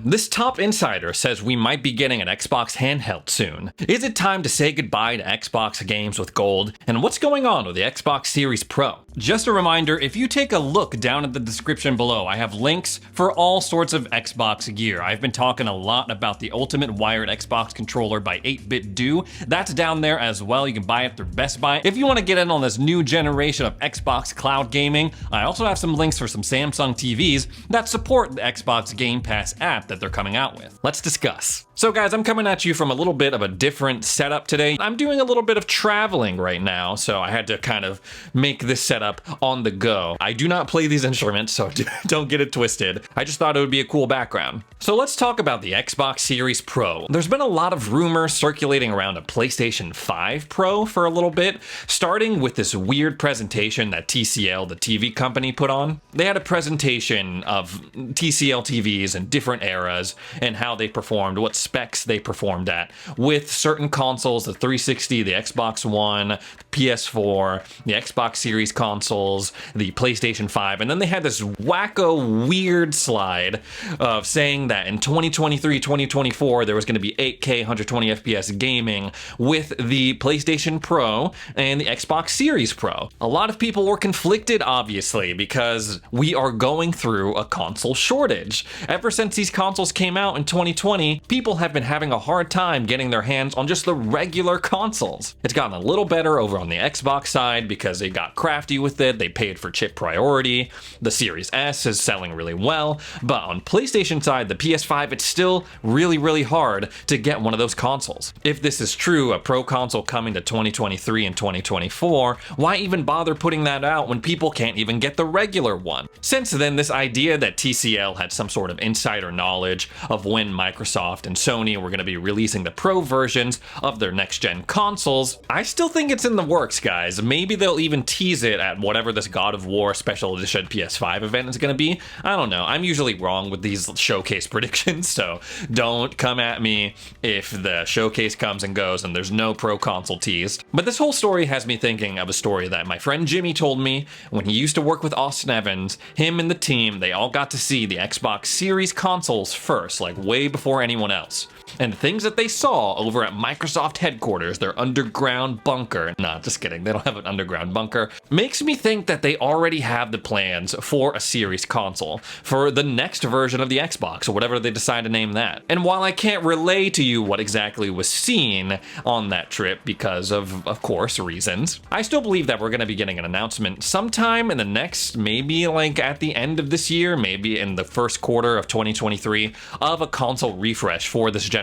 This top insider says we might be getting an Xbox handheld soon. Is it time to say goodbye to Xbox games with gold? And what's going on with the Xbox Series Pro? Just a reminder, if you take a look down at the description below, I have links for all sorts of Xbox gear. I've been talking a lot about the ultimate wired Xbox controller by 8BitDo. That's down there as well. You can buy it through Best Buy. If you want to get in on this new generation of Xbox cloud gaming, I also have some links for some Samsung TVs that support the Xbox Game Pass app that they're coming out with. Let's discuss. So guys, I'm coming at you from a little bit of a different setup today. I'm doing a little bit of traveling right now, so I had to kind of make this setup on the go. I do not play these instruments, so don't get it twisted. I just thought it would be a cool background. So let's talk about the Xbox Series Pro. There's been a lot of rumors circulating around a PlayStation 5 Pro for a little bit, starting with this weird presentation that TCL, the TV company, put on. They had a presentation of TCL TVs in different eras and how they performed, what specs they performed at with certain consoles, the 360, the Xbox One, PS4, the Xbox Series consoles, the PlayStation 5, and then they had this wacko weird slide of saying that in 2023, 2024, there was going to be 8K 120 FPS gaming with the PlayStation Pro and the Xbox Series Pro. A lot of people were conflicted, obviously, because we are going through a console shortage. Ever since these consoles came out in 2020, people have been having a hard time getting their hands on just the regular consoles. It's gotten a little better over on the Xbox side because they got crafty with it. They paid for chip priority. The Series S is selling really well, but on PlayStation side, the PS5, it's still really hard to get one of those consoles. If this is true, a Pro console coming to 2023 and 2024, why even bother putting that out when people can't even get the regular one? Since then, this idea that TCL had some sort of insider knowledge of when Microsoft and Sony were going to be releasing the Pro versions of their next-gen consoles, I still think it's in the works, guys. Maybe they'll even tease it at whatever this God of War Special Edition PS5 event is going to be. I don't know. I'm usually wrong with these showcase predictions, so don't come at me if the showcase comes and goes and there's no Pro console teased. But this whole story has me thinking of a story that my friend Jimmy told me when he used to work with Austin Evans. Him and the team, they all got to see the Xbox Series consoles first, like way before anyone else. And the things that they saw over at Microsoft headquarters, their underground bunker, nah, just kidding, they don't have an underground bunker, makes me think that they already have the plans for a Series console, for the next version of the Xbox, or whatever they decide to name that. And while I can't relay to you what exactly was seen on that trip because of course, reasons, I still believe that we're going to be getting an announcement sometime in the next, maybe like at the end of this year, maybe in the first quarter of 2023, of a console refresh for this generation.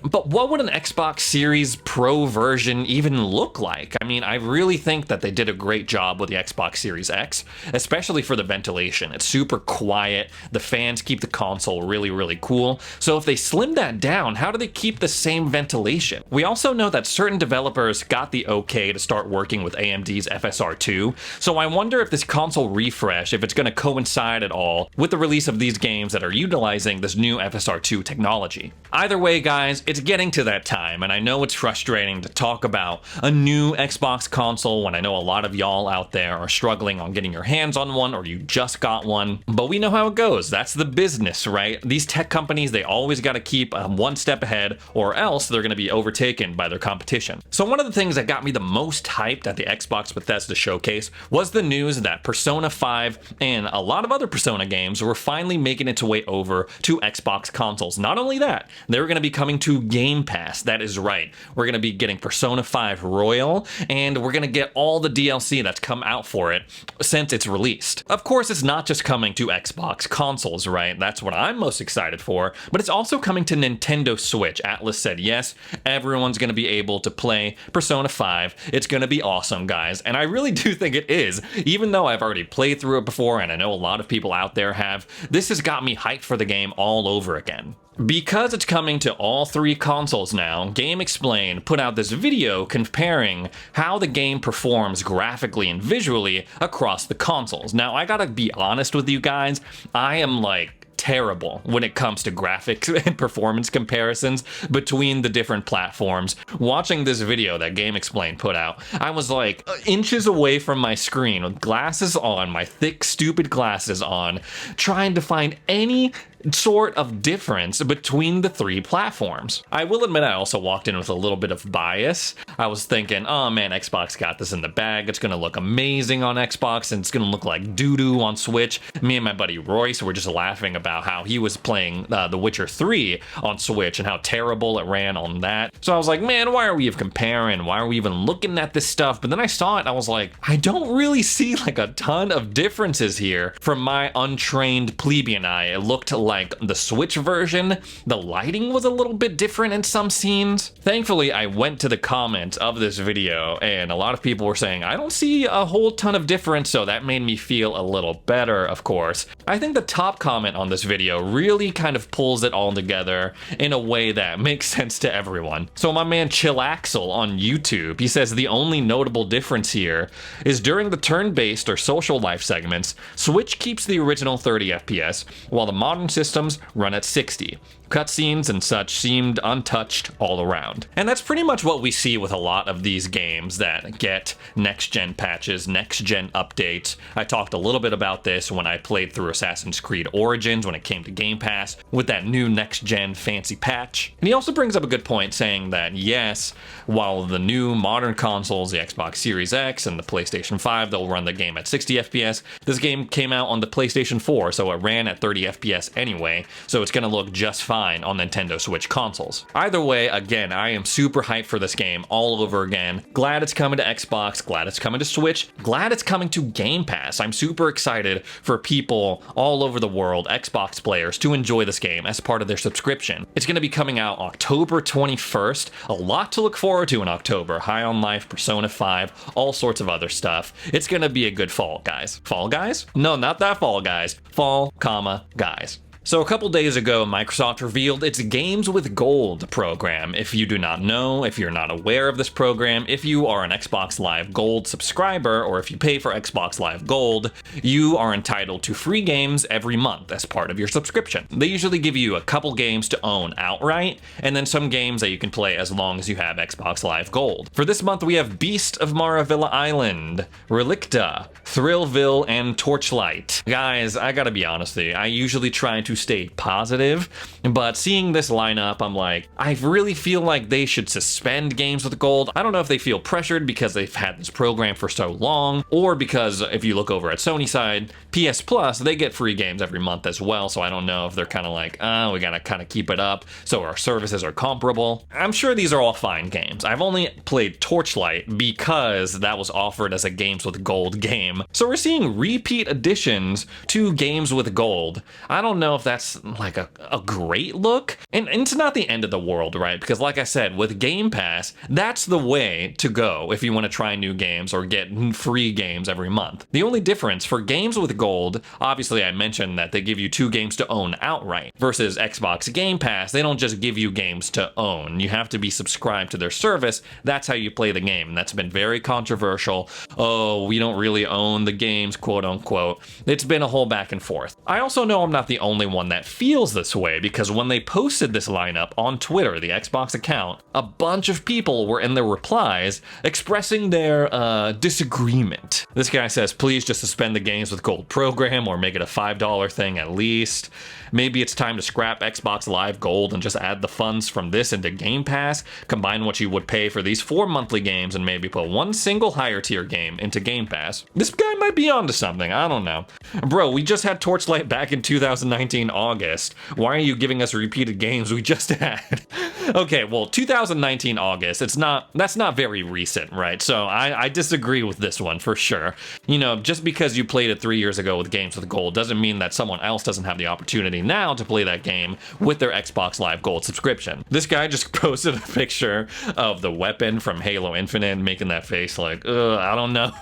But what would an Xbox Series Pro version even look like? I mean, I really think that they did a great job with the Xbox Series X, especially for the ventilation. It's super quiet. The fans keep the console really cool. So if they slim that down, how do they keep the same ventilation? We also know that certain developers got the okay to start working with AMD's FSR2. So I wonder if this console refresh, if it's going to coincide at all with the release of these games that are utilizing this new FSR2 technology. Either way, guys, it's getting to that time, and I know it's frustrating to talk about a new Xbox console when I know a lot of y'all out there are struggling on getting your hands on one, or you just got one, but we know how it goes. That's the business, right? These tech companies, they always got to keep one step ahead, or else they're going to be overtaken by their competition. So one of the things that got me the most hyped at the Xbox Bethesda showcase was the news that Persona 5 and a lot of other Persona games were finally making its way over to Xbox consoles. Not only that, they were going to be coming to Game Pass. That is right. We're going to be getting Persona 5 Royal, and we're going to get all the DLC that's come out for it since it's released. Of course, it's not just coming to Xbox consoles, right? That's what I'm most excited for, but it's also coming to Nintendo Switch. Atlus said yes, everyone's going to be able to play Persona 5. It's going to be awesome, guys, and I really do think it is. Even though I've already played through it before, and I know a lot of people out there have, this has got me hyped for the game all over again. Because it's coming to all three consoles now, GameXplain put out this video comparing how the game performs graphically and visually across the consoles. Now, I gotta be honest with you guys, I am like terrible when it comes to graphics and performance comparisons between the different platforms. Watching this video that GameXplain put out, I was like inches away from my screen with glasses on, my thick, stupid glasses on, trying to find any sort of difference between the three platforms. I will admit I also walked in with a little bit of bias. I was thinking, oh man, Xbox got this in the bag. It's gonna look amazing on Xbox and it's gonna look like doo-doo on Switch. Me and my buddy Royce were just laughing about how he was playing The Witcher 3 on Switch and how terrible it ran on that. So I was like, man, why are we even comparing? Why are we even looking at this stuff? But then I saw it and I was like, I don't really see like a ton of differences here. From my untrained plebeian eye, it looked like the Switch version. The lighting was a little bit different in some scenes. Thankfully, I went to the comments of this video and a lot of people were saying, I don't see a whole ton of difference, so that made me feel a little better, of course. I think the top comment on this video really kind of pulls it all together in a way that makes sense to everyone. So my man Chillaxel on YouTube, he says the only notable difference here is during the turn-based or social life segments, Switch keeps the original 30 FPS, while the modern systems run at 60. Cutscenes and such seemed untouched all around. And that's pretty much what we see with a lot of these games that get next-gen patches, next-gen updates. I talked a little bit about this when I played through Assassin's Creed Origins when it came to Game Pass with that new next-gen fancy patch. And he also brings up a good point saying that yes, while the new modern consoles, the Xbox Series X and the PlayStation 5, they'll run the game at 60 FPS, this game came out on the PlayStation 4, so it ran at 30 FPS anyway, so it's gonna look just fine on Nintendo Switch consoles. Either way, again, I am super hyped for this game all over again. Glad it's coming to Xbox, glad it's coming to Switch, glad it's coming to Game Pass. I'm super excited for people all over the world, Xbox players, to enjoy this game as part of their subscription. It's going to be coming out October 21st. A lot to look forward to in October. High on Life, Persona 5, all sorts of other stuff. It's going to be a good fall, guys. Fall Guys? No, not that Fall Guys. Fall, guys. So a couple days ago, Microsoft revealed its Games with Gold program. If you do not know, if you're not aware of this program, if you are an Xbox Live Gold subscriber, or if you pay for Xbox Live Gold, you are entitled to free games every month as part of your subscription. They usually give you a couple games to own outright, and then some games that you can play as long as you have Xbox Live Gold. For this month, we have Beast of Maravilla Island, Relicta, Thrillville, and Torchlight. Guys, I gotta be honest with you, I usually try to stay positive, but seeing this lineup, I'm like, I really feel like they should suspend Games with Gold. I don't know if they feel pressured because they've had this program for so long, or because if you look over at Sony side, PS Plus, they get free games every month as well, so I don't know if they're kind of like, oh, we gotta kind of keep it up so our services are comparable. I'm sure these are all fine games. I've only played Torchlight because that was offered as a Games with Gold game, so we're seeing repeat additions to Games with Gold. I don't know if that's like a great look, and it's not the end of the world, right? Because like I said, with Game Pass, that's the way to go if you want to try new games or get free games every month. The only difference for Games with Gold, obviously I mentioned that they give you 2 games to own outright, versus Xbox Game Pass, they don't just give you games to own. You have to be subscribed to their service. That's how you play the game, and that's been very controversial. Oh, we don't really own the games, quote unquote. It's been a whole back and forth. I also know I'm not the only one that feels this way, because when they posted this lineup on Twitter, the Xbox account, a bunch of people were in their replies expressing their disagreement. This guy says, please just suspend the Games with Gold program or make it a $5 thing at least. Maybe it's time to scrap Xbox Live Gold and just add the funds from this into Game Pass, combine what you would pay for these 4 monthly games and maybe put one single higher tier game into Game Pass. This guy might be onto something, I don't know. Bro, we just had Torchlight back in 2019 August. Why are you giving us repeated games we just had? Okay, well, 2019 August, that's not very recent, right? So I disagree with this one for sure. You know, just because you played it 3 years ago with Games with Gold doesn't mean that someone else doesn't have the opportunity now to play that game with their Xbox Live Gold subscription. This guy just posted a picture of the weapon from Halo Infinite, making that face like, I don't know.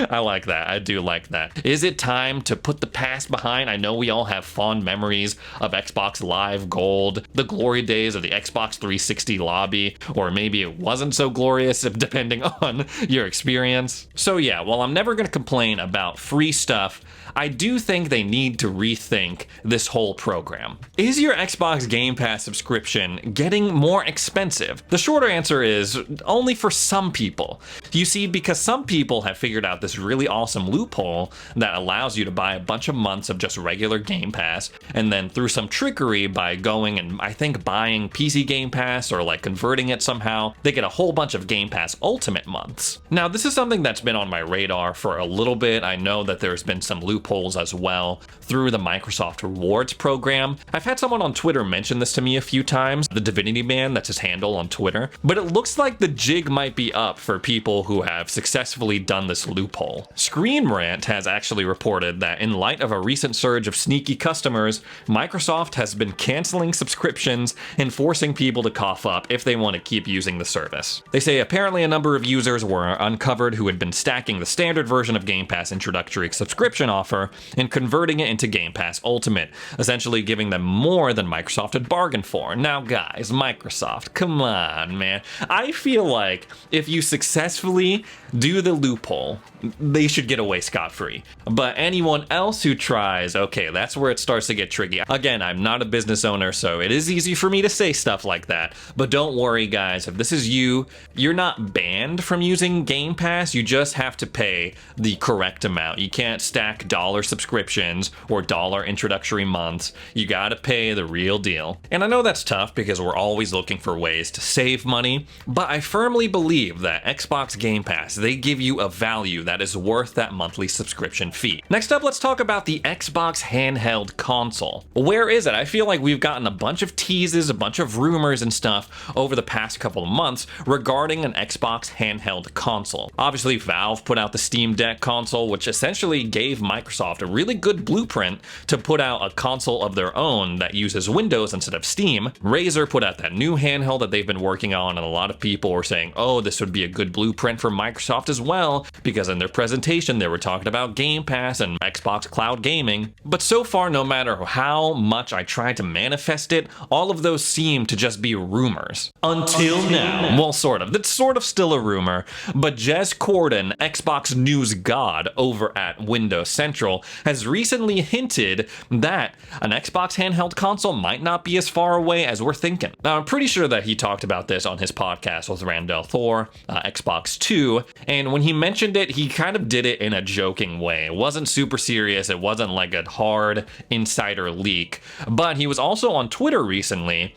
I like that. I do like that. Is it time to put the past behind? I know we all have fond memories of Xbox Live Gold, the glory days of the Xbox 360 lobby, or maybe it wasn't so glorious depending on your experience. So yeah, while I'm never going to complain about free stuff, I do think they need to rethink this whole program. Is your Xbox Game Pass subscription getting more expensive? The shorter answer is only for some people. You see, because some people have figured out this really awesome loophole that allows you to buy a bunch of months of just regular Game Pass, and then through some trickery by going and I think buying PC Game Pass or like converting it somehow, they get a whole bunch of Game Pass Ultimate months. Now, this is something that's been on my radar for a little bit. I know that there's been some loopholes as well through the Microsoft Rewards program. I've had someone on Twitter mention this to me a few times, the Divinity Man, that's his handle on Twitter, but it looks like the jig might be up for people who have successfully done this loophole. Screen Rant has actually reported that in light of a recent surge of sneaky customers, Microsoft has been canceling subscriptions and forcing people to cough up if they want to keep using the service. They say apparently a number of users were uncovered who had been stacking the standard version of Game Pass introductory subscription offer and converting it into Game Pass Ultimate, essentially giving them more than Microsoft had bargained for. Now guys, Microsoft, come on, man. I feel like if you successfully do the loophole, they should get away scot-free. But anyone else who tries, okay, that's where it starts to get tricky. Again, I'm not a business owner, so it is easy for me to say stuff like that. But don't worry, guys, if this is you, you're not banned from using Game Pass. You just have to pay the correct amount. You can't stack dollar subscriptions or dollar introductory months. You gotta pay the real deal. And I know that's tough because we're always looking for ways to save money, but I firmly believe that Xbox Game Pass, they give you a value that is worth that monthly subscription fee. Next up, let's talk about the Xbox handheld console. Where is it? I feel like we've gotten a bunch of teases, a bunch of rumors and stuff over the past couple of months regarding an Xbox handheld console. Obviously, Valve put out the Steam Deck console, which essentially gave Microsoft a really good blueprint to put out a console of their own that uses Windows instead of Steam. Razer put out that new handheld that they've been working on, and a lot of people were saying, oh, this would be a good blueprint for Microsoft as well, because in their presentation they were talking about Game Pass and Xbox Cloud Gaming. But so far, no matter how much I tried to manifest it, all of those seem to just be rumors. Until now. Well, sort of. That's sort of still a rumor, but Jez Corden, Xbox news god over at Windows Central, has recently hinted that an Xbox handheld console might not be as far away as we're thinking. Now, I'm pretty sure that he talked about this on his podcast with Randall Thor, Xbox 2, and when he mentioned it, he kind of did it in a joking way. It wasn't super serious, it wasn't like a hard insider leak, but he was also on Twitter recently,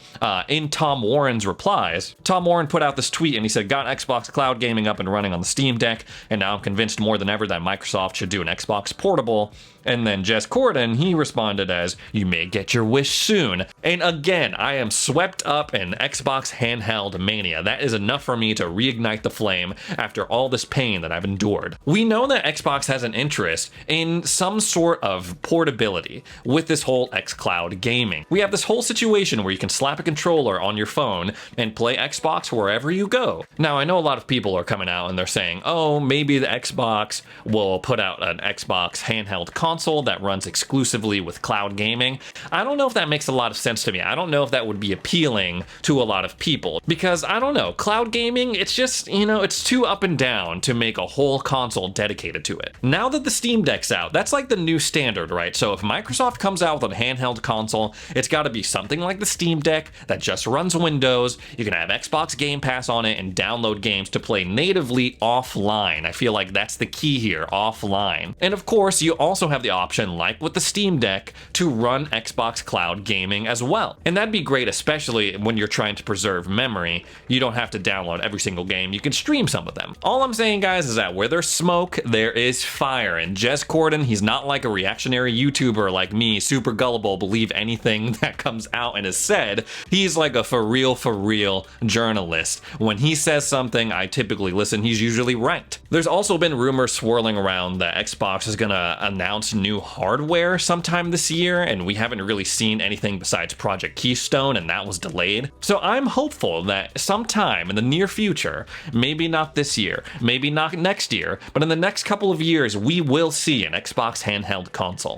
in Tom Warren's replies. Tom Warren put out this tweet and he said, got Xbox Cloud Gaming up and running on the Steam Deck, and now I'm convinced more than ever that Microsoft should do an Xbox portable. And then Jez Corden, he responded as, you may get your wish soon. And again, I am swept up in Xbox handheld mania. That is enough for me to reignite the flame after all this pain that I've endured. We know that Xbox has an interest in some sort of portability with this whole xCloud gaming. We have this whole situation where you can slap a controller on your phone and play Xbox wherever you go. Now, I know a lot of people are coming out and they're saying, oh, maybe the Xbox will put out an Xbox handheld console that runs exclusively with cloud gaming. I don't know if that makes a lot of sense to me. I don't know if that would be appealing to a lot of people because I don't know, cloud gaming, it's just, you know, it's too up and down to make a whole console dedicated to it. Now that the Steam Deck's out, that's like the new standard, right? So if Microsoft comes out with a handheld console, it's got to be something like the Steam Deck that just runs Windows. You can have Xbox Game Pass on it and download games to play natively offline. I feel like that's the key here, offline. And of course, you also have the option, like with the Steam Deck, to run Xbox Cloud Gaming as well. And that'd be great, especially when you're trying to preserve memory. You don't have to download every single game. You can stream some of them. All I'm saying, guys, is that where there's smoke, there is fire. And Jez Corden, he's not like a reactionary YouTuber like me, super gullible, believe anything that comes out and is said. He's like a for real journalist. When he says something, I typically listen. He's usually right. There's also been rumors swirling around that Xbox is gonna announce new hardware sometime this year, and we haven't really seen anything besides Project Keystone, and that was delayed. So I'm hopeful that sometime in the near future, maybe not this year, maybe not next year, but in the next couple of years, we will see an Xbox handheld console.